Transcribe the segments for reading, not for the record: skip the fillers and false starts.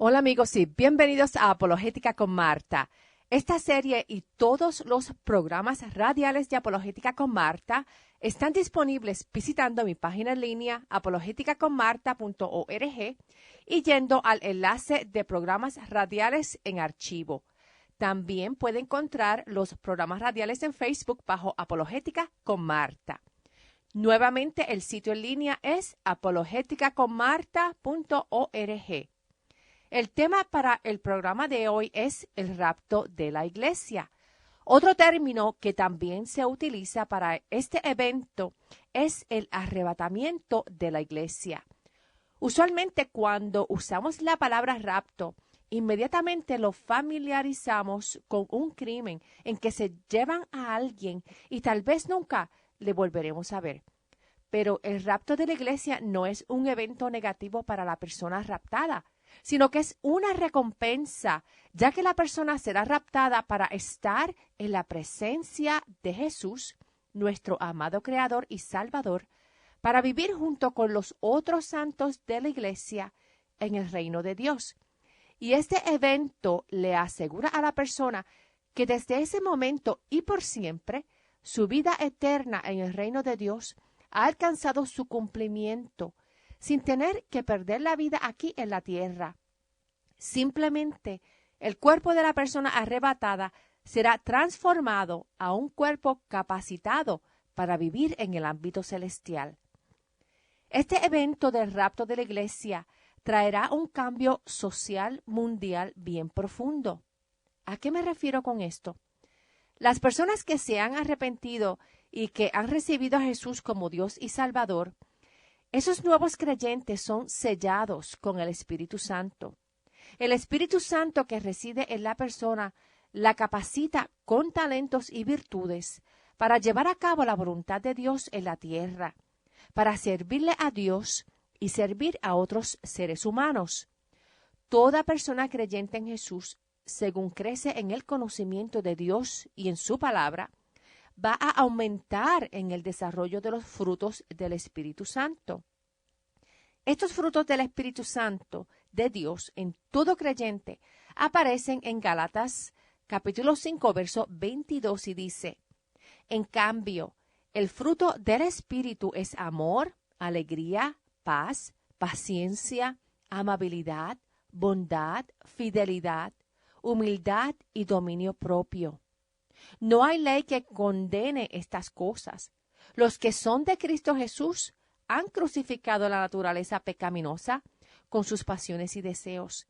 Hola amigos y bienvenidos a Apologética con Marta. Esta serie y todos los programas radiales de Apologética con Marta están disponibles visitando mi página en línea apologeticaconmarta.org y yendo al enlace de programas radiales en archivo. También puede encontrar los programas radiales en Facebook bajo Apologética con Marta. Nuevamente el sitio en línea es apologeticaconmarta.org. El tema para el programa de hoy es el rapto de la iglesia. Otro término que también se utiliza para este evento es el arrebatamiento de la iglesia. Usualmente cuando usamos la palabra rapto, inmediatamente lo familiarizamos con un crimen en que se llevan a alguien y tal vez nunca le volveremos a ver. Pero el rapto de la iglesia no es un evento negativo para la persona raptada, sino que es una recompensa, ya que la persona será raptada para estar en la presencia de Jesús, nuestro amado Creador y Salvador, para vivir junto con los otros santos de la iglesia en el reino de Dios. Y este evento le asegura a la persona que desde ese momento y por siempre, su vida eterna en el reino de Dios ha alcanzado su cumplimiento, sin tener que perder la vida aquí en la tierra. Simplemente, el cuerpo de la persona arrebatada será transformado a un cuerpo capacitado para vivir en el ámbito celestial. Este evento del rapto de la iglesia traerá un cambio social mundial bien profundo. ¿A qué me refiero con esto? Las personas que se han arrepentido y que han recibido a Jesús como Dios y Salvador, esos nuevos creyentes son sellados con el Espíritu Santo. El Espíritu Santo que reside en la persona la capacita con talentos y virtudes para llevar a cabo la voluntad de Dios en la tierra, para servirle a Dios y servir a otros seres humanos. Toda persona creyente en Jesús, según crece en el conocimiento de Dios y en su palabra, va a aumentar en el desarrollo de los frutos del Espíritu Santo. Estos frutos del Espíritu Santo de Dios en todo creyente aparecen en Gálatas capítulo 5, verso 22 y dice: En cambio, el fruto del Espíritu es amor, alegría, paz, paciencia, amabilidad, bondad, fidelidad, humildad y dominio propio. No hay ley que condene estas cosas. Los que son de Cristo Jesús han crucificado la naturaleza pecaminosa con sus pasiones y deseos.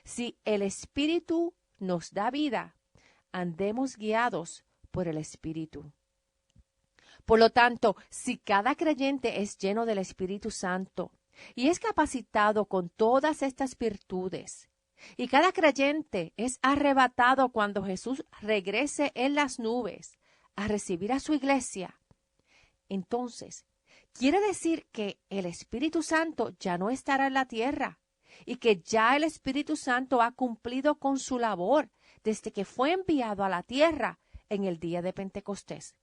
Si el Espíritu nos da vida, andemos guiados por el Espíritu. Por lo tanto, si cada creyente es lleno del Espíritu Santo y es capacitado con todas estas virtudes, y cada creyente es arrebatado cuando Jesús regrese en las nubes a recibir a su iglesia, entonces quiere decir que el Espíritu Santo ya no estará en la tierra y que ya el Espíritu Santo ha cumplido con su labor desde que fue enviado a la tierra en el día de Pentecostés.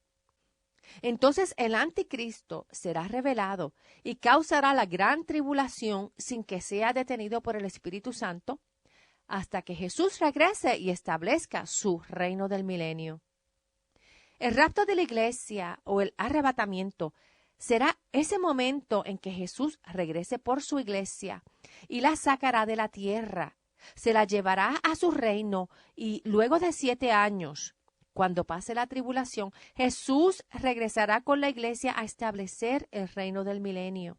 Entonces el anticristo será revelado y causará la gran tribulación sin que sea detenido por el Espíritu Santo hasta que Jesús regrese y establezca su reino del milenio. El rapto de la iglesia o el arrebatamiento será ese momento en que Jesús regrese por su iglesia y la sacará de la tierra, se la llevará a su reino y luego de 7 años, cuando pase la tribulación, Jesús regresará con la iglesia a establecer el reino del milenio.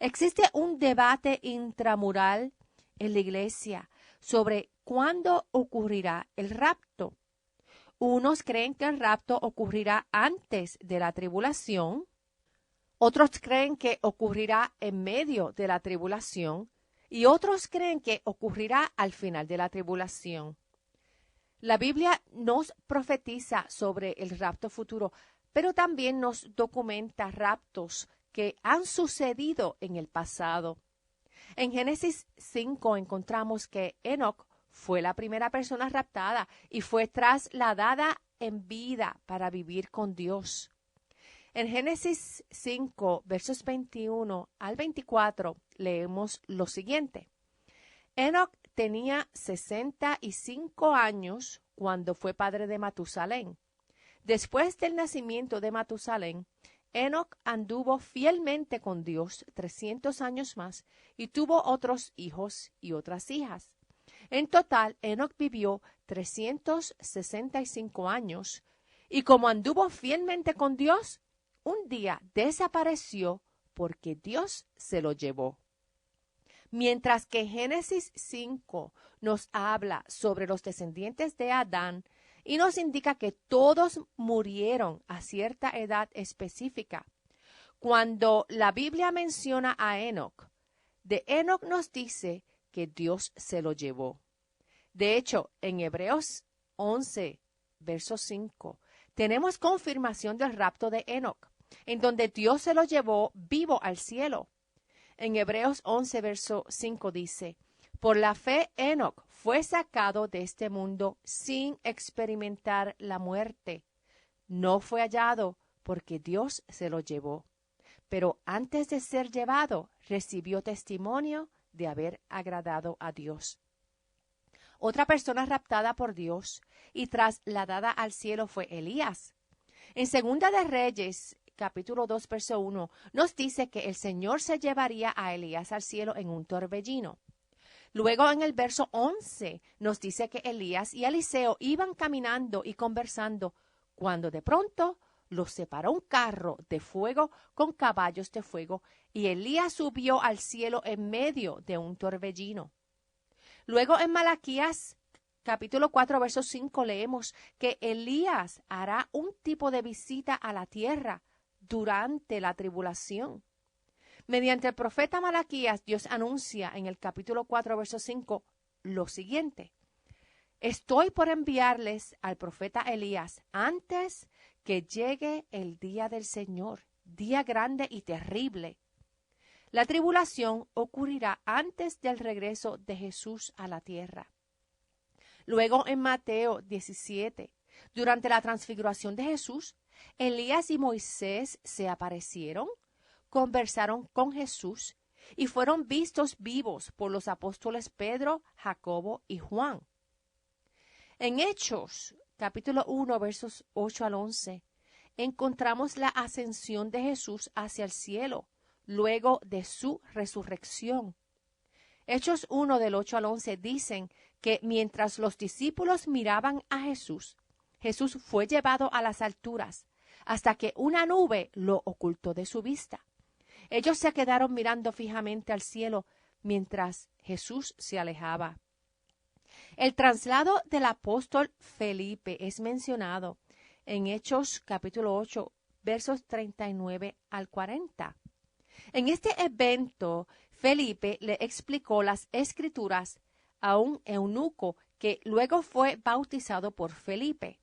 Existe un debate intramural en la iglesia sobre cuándo ocurrirá el rapto. Unos creen que el rapto ocurrirá antes de la tribulación, otros creen que ocurrirá en medio de la tribulación y otros creen que ocurrirá al final de la tribulación. La Biblia nos profetiza sobre el rapto futuro, pero también nos documenta raptos que han sucedido en el pasado. En Génesis 5 encontramos que Enoc fue la primera persona raptada y fue trasladada en vida para vivir con Dios. En Génesis 5, versos 21 al 24, leemos lo siguiente. Enoc tenía 65 años cuando fue padre de Matusalén. Después del nacimiento de Matusalén, Enoc anduvo fielmente con Dios 300 años más y tuvo otros hijos y otras hijas. En total, Enoc vivió 365 años y como anduvo fielmente con Dios, un día desapareció porque Dios se lo llevó. Mientras que Génesis 5 nos habla sobre los descendientes de Adán y nos indica que todos murieron a cierta edad específica. Cuando la Biblia menciona a Enoc, de Enoc nos dice que Dios se lo llevó. De hecho, en Hebreos 11, verso 5, tenemos confirmación del rapto de Enoc, en donde Dios se lo llevó vivo al cielo. En Hebreos 11, verso 5 dice, por la fe Enoc fue sacado de este mundo sin experimentar la muerte. No fue hallado porque Dios se lo llevó. Pero antes de ser llevado, recibió testimonio de haber agradado a Dios. Otra persona raptada por Dios y trasladada al cielo fue Elías. En Segunda de Reyes, capítulo 2, verso 1, nos dice que el Señor se llevaría a Elías al cielo en un torbellino. Luego en el verso 11 nos dice que Elías y Eliseo iban caminando y conversando cuando de pronto los separó un carro de fuego con caballos de fuego y Elías subió al cielo en medio de un torbellino. Luego en Malaquías capítulo 4 verso 5 leemos que Elías hará un tipo de visita a la tierra durante la tribulación. Mediante el profeta Malaquías, Dios anuncia en el capítulo 4 verso 5 lo siguiente: estoy por enviarles al profeta Elías antes que llegue el día del Señor, día grande y terrible. La tribulación ocurrirá antes del regreso de Jesús a la tierra. Luego en Mateo 17, durante la transfiguración de Jesús, Elías y Moisés se aparecieron, conversaron con Jesús y fueron vistos vivos por los apóstoles Pedro, Jacobo y Juan. En Hechos, capítulo 1, versos 8 al 11, encontramos la ascensión de Jesús hacia el cielo, luego de su resurrección. Hechos 1 del 8 al 11 dicen que mientras los discípulos miraban a Jesús, Jesús fue llevado a las alturas hasta que una nube lo ocultó de su vista. Ellos se quedaron mirando fijamente al cielo mientras Jesús se alejaba. El traslado del apóstol Felipe es mencionado en Hechos capítulo 8, versos 39 al 40. En este evento, Felipe le explicó las escrituras a un eunuco que luego fue bautizado por Felipe.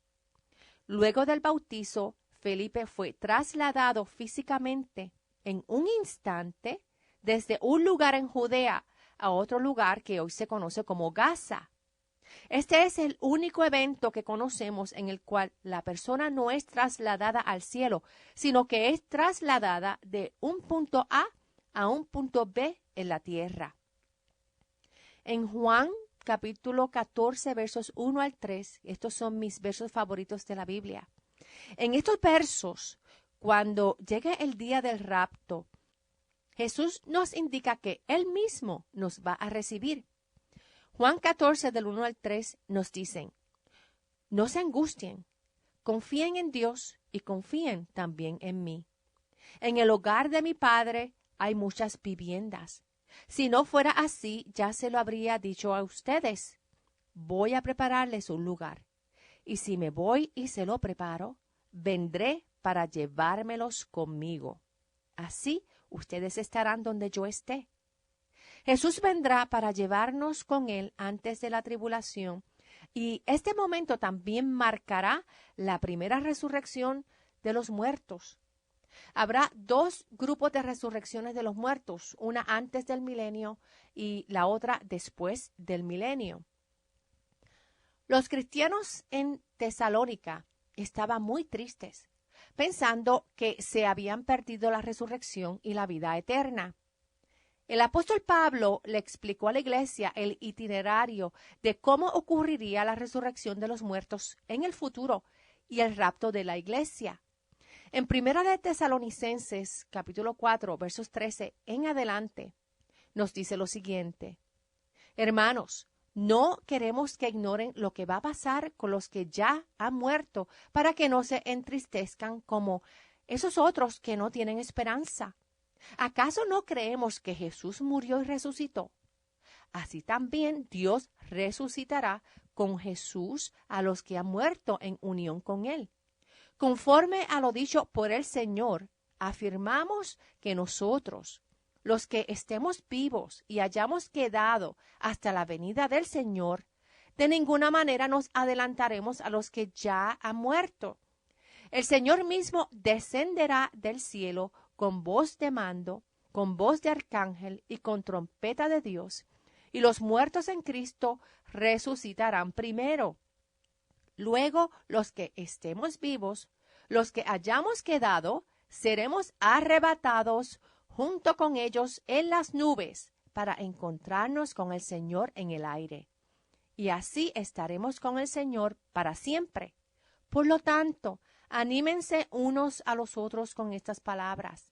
Luego del bautizo, Felipe fue trasladado físicamente en un instante desde un lugar en Judea a otro lugar que hoy se conoce como Gaza. Este es el único evento que conocemos en el cual la persona no es trasladada al cielo, sino que es trasladada de un punto a un punto B en la tierra. En Juan capítulo 14 versos 1 al 3, estos son mis versos favoritos de la Biblia. En estos versos, cuando llegue el día del rapto, Jesús nos indica que Él mismo nos va a recibir. Juan 14 del 1 al 3 nos dicen: no se angustien, confíen en Dios y confíen también en mí. En el hogar de mi Padre hay muchas viviendas. Si no fuera así, ya se lo habría dicho a ustedes. Voy a prepararles un lugar. Y si me voy y se lo preparo, vendré para llevármelos conmigo. Así ustedes estarán donde yo esté. Jesús vendrá para llevarnos con Él antes de la tribulación, y este momento también marcará la primera resurrección de los muertos. Habrá dos grupos de resurrecciones de los muertos, una antes del milenio y la otra después del milenio. Los cristianos en Tesalónica estaban muy tristes, pensando que se habían perdido la resurrección y la vida eterna. El apóstol Pablo le explicó a la iglesia el itinerario de cómo ocurriría la resurrección de los muertos en el futuro y el rapto de la iglesia. En Primera de Tesalonicenses, capítulo 4, versos 13 en adelante, nos dice lo siguiente: Hermanos, no queremos que ignoren lo que va a pasar con los que ya han muerto, para que no se entristezcan como esos otros que no tienen esperanza. ¿Acaso no creemos que Jesús murió y resucitó? Así también Dios resucitará con Jesús a los que han muerto en unión con Él. Conforme a lo dicho por el Señor, afirmamos que nosotros, los que estemos vivos y hayamos quedado hasta la venida del Señor, de ninguna manera nos adelantaremos a los que ya han muerto. El Señor mismo descenderá del cielo con voz de mando, con voz de arcángel y con trompeta de Dios, y los muertos en Cristo resucitarán primero. Luego, los que estemos vivos, los que hayamos quedado, seremos arrebatados junto con ellos en las nubes para encontrarnos con el Señor en el aire. Y así estaremos con el Señor para siempre. Por lo tanto, anímense unos a los otros con estas palabras.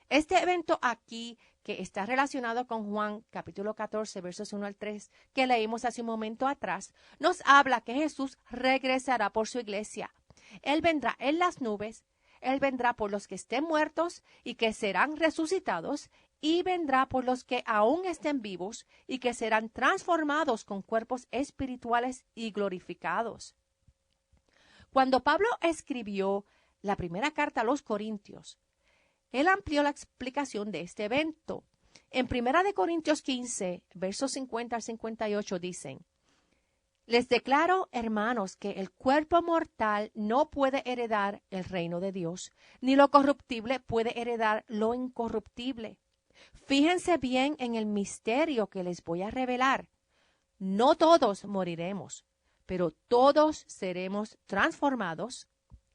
Este evento aquí, que está relacionado con Juan capítulo 14, versos 1 al 3, que leímos hace un momento atrás, nos habla que Jesús regresará por su iglesia. Él vendrá en las nubes, Él vendrá por los que estén muertos y que serán resucitados, y vendrá por los que aún estén vivos y que serán transformados con cuerpos espirituales y glorificados. Cuando Pablo escribió la primera carta a los Corintios, él amplió la explicación de este evento. En 1 Corintios 15, versos 50 al 58 dicen: Les declaro, hermanos, que el cuerpo mortal no puede heredar el reino de Dios, ni lo corruptible puede heredar lo incorruptible. Fíjense bien en el misterio que les voy a revelar. No todos moriremos, pero todos seremos transformados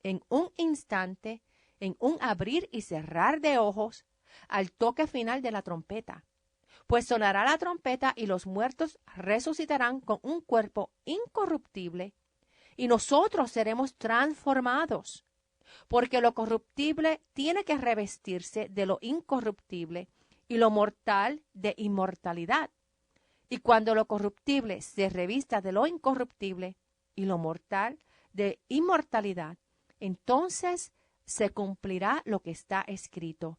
en un instante, en un abrir y cerrar de ojos, al toque final de la trompeta. Pues sonará la trompeta y los muertos resucitarán con un cuerpo incorruptible y nosotros seremos transformados. Porque lo corruptible tiene que revestirse de lo incorruptible y lo mortal de inmortalidad. Y cuando lo corruptible se revista de lo incorruptible y lo mortal de inmortalidad, entonces se cumplirá lo que está escrito: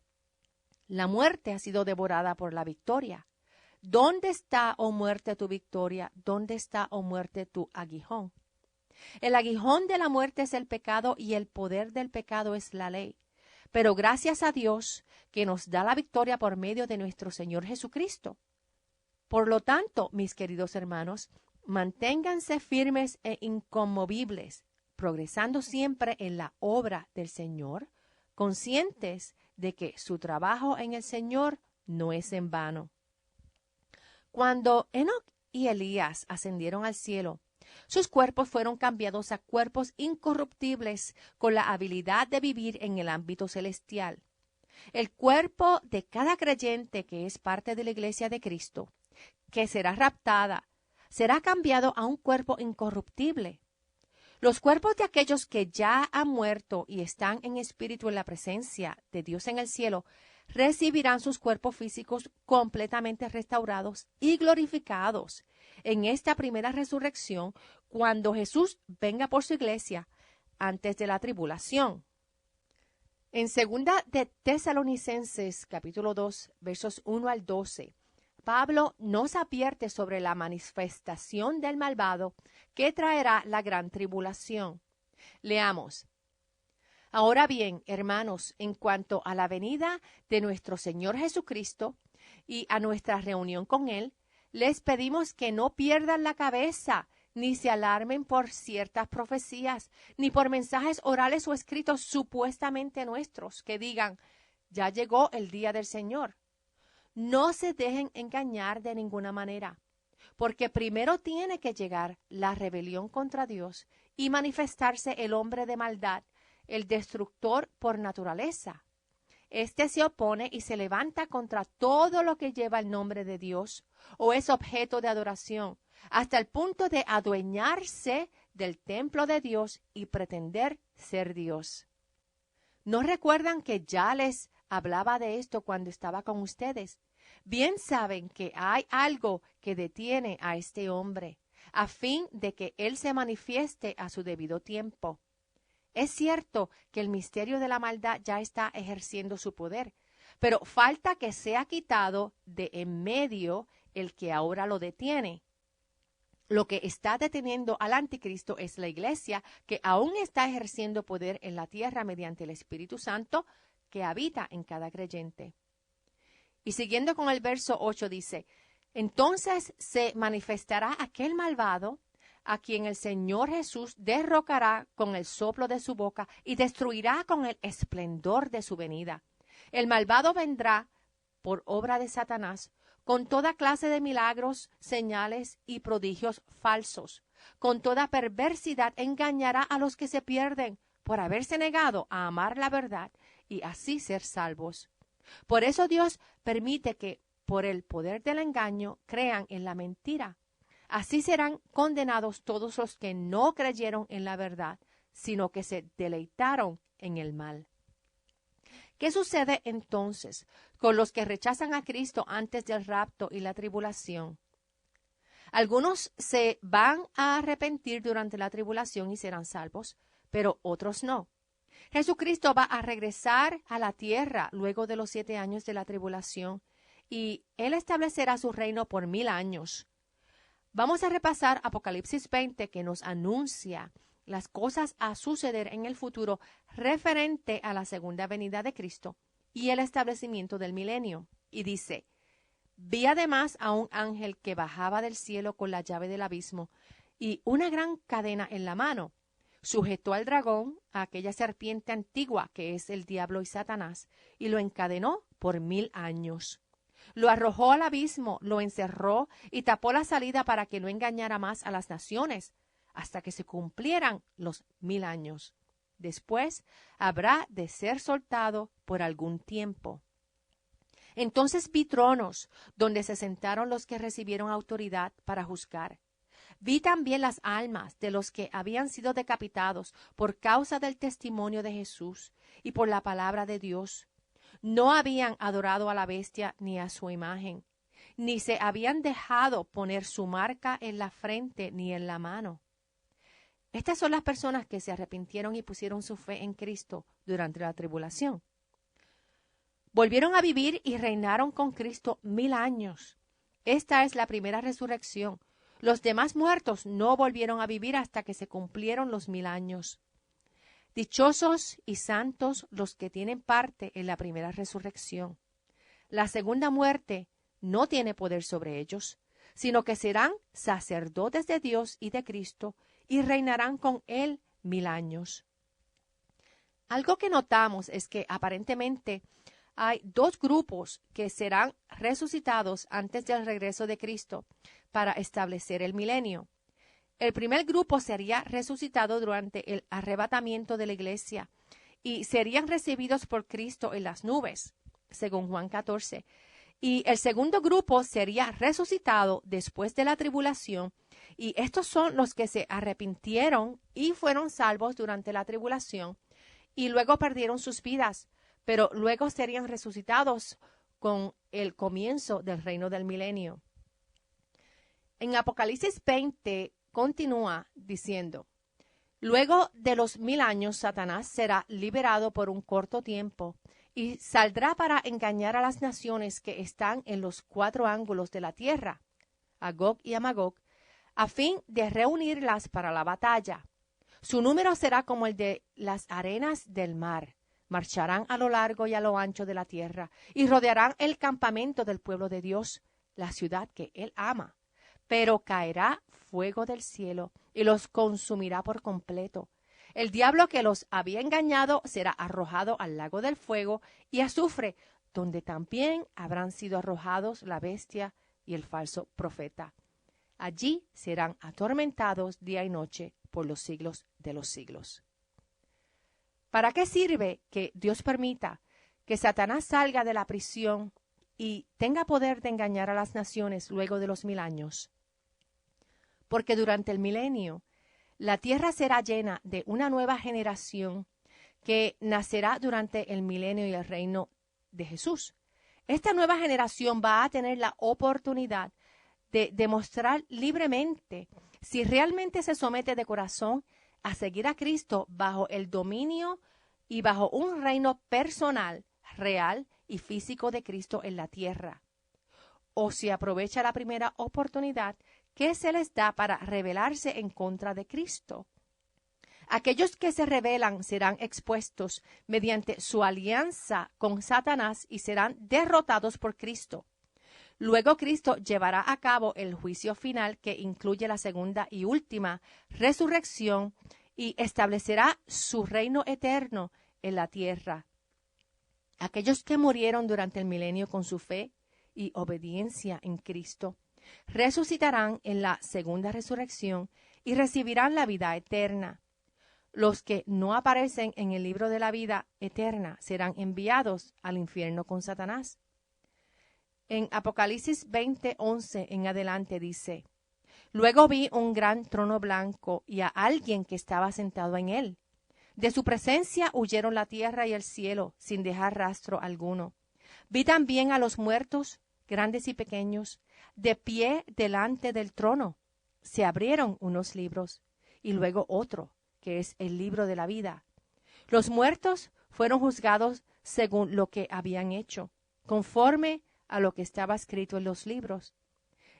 La muerte ha sido devorada por la victoria. ¿Dónde está, oh muerte, tu victoria? ¿Dónde está, oh muerte, tu aguijón? El aguijón de la muerte es el pecado y el poder del pecado es la ley. Pero gracias a Dios que nos da la victoria por medio de nuestro Señor Jesucristo. Por lo tanto, mis queridos hermanos, manténganse firmes e inconmovibles, progresando siempre en la obra del Señor, conscientes de que su trabajo en el Señor no es en vano. Cuando Enoc y Elías ascendieron al cielo, sus cuerpos fueron cambiados a cuerpos incorruptibles con la habilidad de vivir en el ámbito celestial. El cuerpo de cada creyente que es parte de la iglesia de Cristo, que será raptada, será cambiado a un cuerpo incorruptible. Los cuerpos de aquellos que ya han muerto y están en espíritu en la presencia de Dios en el cielo, recibirán sus cuerpos físicos completamente restaurados y glorificados en esta primera resurrección cuando Jesús venga por su iglesia antes de la tribulación. En 2 de Tesalonicenses capítulo 2 versos 1 al 12, Pablo nos advierte sobre la manifestación del malvado que traerá la gran tribulación. Leamos. Ahora bien, hermanos, en cuanto a la venida de nuestro Señor Jesucristo y a nuestra reunión con Él, les pedimos que no pierdan la cabeza, ni se alarmen por ciertas profecías, ni por mensajes orales o escritos supuestamente nuestros, que digan, ya llegó el día del Señor. No se dejen engañar de ninguna manera, porque primero tiene que llegar la rebelión contra Dios y manifestarse el hombre de maldad, el destructor por naturaleza. Este se opone y se levanta contra todo lo que lleva el nombre de Dios o es objeto de adoración, hasta el punto de adueñarse del templo de Dios y pretender ser Dios. ¿No recuerdan que ya les hablaba de esto cuando estaba con ustedes? Bien saben que hay algo que detiene a este hombre, a fin de que él se manifieste a su debido tiempo. Es cierto que el misterio de la maldad ya está ejerciendo su poder, pero falta que sea quitado de en medio el que ahora lo detiene. Lo que está deteniendo al anticristo es la iglesia, que aún está ejerciendo poder en la tierra mediante el Espíritu Santo que habita en cada creyente. Y siguiendo con el verso 8 dice, entonces se manifestará aquel malvado a quien el Señor Jesús derrocará con el soplo de su boca y destruirá con el esplendor de su venida. El malvado vendrá por obra de Satanás con toda clase de milagros, señales y prodigios falsos. Con toda perversidad engañará a los que se pierden por haberse negado a amar la verdad y así ser salvos. Por eso Dios permite que, por el poder del engaño, crean en la mentira. Así serán condenados todos los que no creyeron en la verdad, sino que se deleitaron en el mal. ¿Qué sucede entonces con los que rechazan a Cristo antes del rapto y la tribulación? Algunos se van a arrepentir durante la tribulación y serán salvos, pero otros no. Jesucristo va a regresar a la tierra luego de los 7 años de la tribulación y Él establecerá su reino por 1000 años. Vamos a repasar Apocalipsis 20 que nos anuncia las cosas a suceder en el futuro referente a la segunda venida de Cristo y el establecimiento del milenio. Y dice, vi además a un ángel que bajaba del cielo con la llave del abismo y una gran cadena en la mano. Sujetó al dragón, a aquella serpiente antigua que es el diablo y Satanás, y lo encadenó por 1000 años. Lo arrojó al abismo, lo encerró y tapó la salida para que no engañara más a las naciones, hasta que se cumplieran los 1000 años. Después habrá de ser soltado por algún tiempo. Entonces vi tronos, donde se sentaron los que recibieron autoridad para juzgar. Vi también las almas de los que habían sido decapitados por causa del testimonio de Jesús y por la palabra de Dios. No habían adorado a la bestia ni a su imagen, ni se habían dejado poner su marca en la frente ni en la mano. Estas son las personas que se arrepintieron y pusieron su fe en Cristo durante la tribulación. Volvieron a vivir y reinaron con Cristo 1000 años. Esta es la primera resurrección. Los demás muertos no volvieron a vivir hasta que se cumplieron los 1000 años. Dichosos y santos los que tienen parte en la primera resurrección. La segunda muerte no tiene poder sobre ellos, sino que serán sacerdotes de Dios y de Cristo y reinarán con Él 1000 años. Algo que notamos es que aparentemente hay 2 grupos que serán resucitados antes del regreso de Cristo para establecer el milenio. El primer grupo sería resucitado durante el arrebatamiento de la iglesia y serían recibidos por Cristo en las nubes, según Juan 14. Y el segundo grupo sería resucitado después de la tribulación y estos son los que se arrepintieron y fueron salvos durante la tribulación y luego perdieron sus vidas, pero luego serían resucitados con el comienzo del reino del milenio. En Apocalipsis 20 continúa diciendo, luego de los 1000 años Satanás será liberado por un corto tiempo y saldrá para engañar a las naciones que están en los 4 ángulos de la tierra, a Gog y a Magog, a fin de reunirlas para la batalla. Su número será como el de las arenas del mar. Marcharán a lo largo y a lo ancho de la tierra y rodearán el campamento del pueblo de Dios, la ciudad que Él ama. Pero caerá fuego del cielo y los consumirá por completo. El diablo que los había engañado será arrojado al lago del fuego y azufre, donde también habrán sido arrojados la bestia y el falso profeta. Allí serán atormentados día y noche por los siglos de los siglos. ¿Para qué sirve que Dios permita que Satanás salga de la prisión y tenga poder de engañar a las naciones luego de los 1000 años. Porque durante el milenio, la tierra será llena de una nueva generación que nacerá durante el milenio y el reino de Jesús. Esta nueva generación va a tener la oportunidad de demostrar libremente si realmente se somete de corazón a seguir a Cristo bajo el dominio y bajo un reino personal, real y físico de Cristo en la tierra, o si aprovecha la primera oportunidad que se les da para rebelarse en contra de Cristo. Aquellos que se rebelan serán expuestos mediante su alianza con Satanás y serán derrotados por Cristo. Luego Cristo llevará a cabo el juicio final que incluye la segunda y última resurrección y establecerá su reino eterno en la tierra. Aquellos que murieron durante el milenio con su fe y obediencia en Cristo resucitarán en la segunda resurrección y recibirán la vida eterna. Los que no aparecen en el libro de la vida eterna serán enviados al infierno con Satanás. En Apocalipsis 20:11 en adelante dice: Luego vi un gran trono blanco y a alguien que estaba sentado en él. De su presencia huyeron la tierra y el cielo sin dejar rastro alguno. Vi también a los muertos, grandes y pequeños, de pie delante del trono. Se abrieron unos libros y luego otro, que es el libro de la vida. Los muertos fueron juzgados según lo que habían hecho, conforme a lo que estaba escrito en los libros.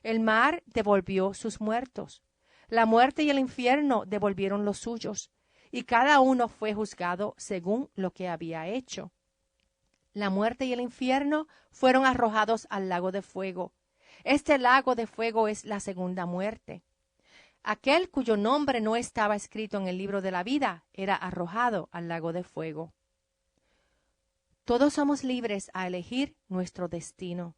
El mar devolvió sus muertos. La muerte y el infierno devolvieron los suyos, y cada uno fue juzgado según lo que había hecho. La muerte y el infierno fueron arrojados al lago de fuego. Este lago de fuego es la segunda muerte. Aquel cuyo nombre no estaba escrito en el libro de la vida era arrojado al lago de fuego. Todos somos libres a elegir nuestro destino.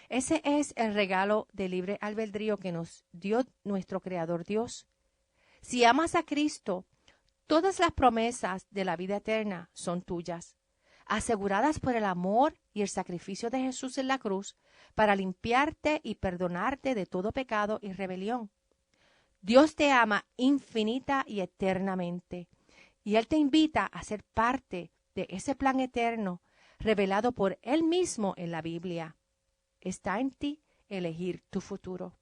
Ese es el regalo de libre albedrío que nos dio nuestro Creador Dios. Si amas a Cristo, todas las promesas de la vida eterna son tuyas, aseguradas por el amor y el sacrificio de Jesús en la cruz para limpiarte y perdonarte de todo pecado y rebelión. Dios te ama infinita y eternamente, y Él te invita a ser parte de ese plan eterno revelado por Él mismo en la Biblia. Está en ti elegir tu futuro.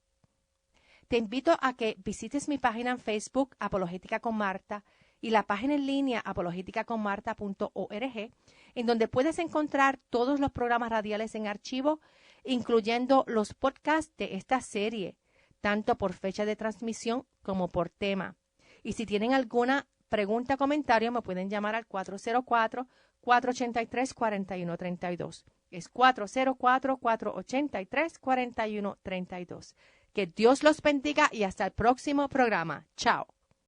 Te invito a que visites mi página en Facebook, Apologética con Marta, y la página en línea apologeticaconmarta.org, en donde puedes encontrar todos los programas radiales en archivo, incluyendo los podcasts de esta serie, tanto por fecha de transmisión como por tema. Y si tienen alguna pregunta o comentario, me pueden llamar al 404-483-4132. Es 404-483-4132. Que Dios los bendiga y hasta el próximo programa. Chao.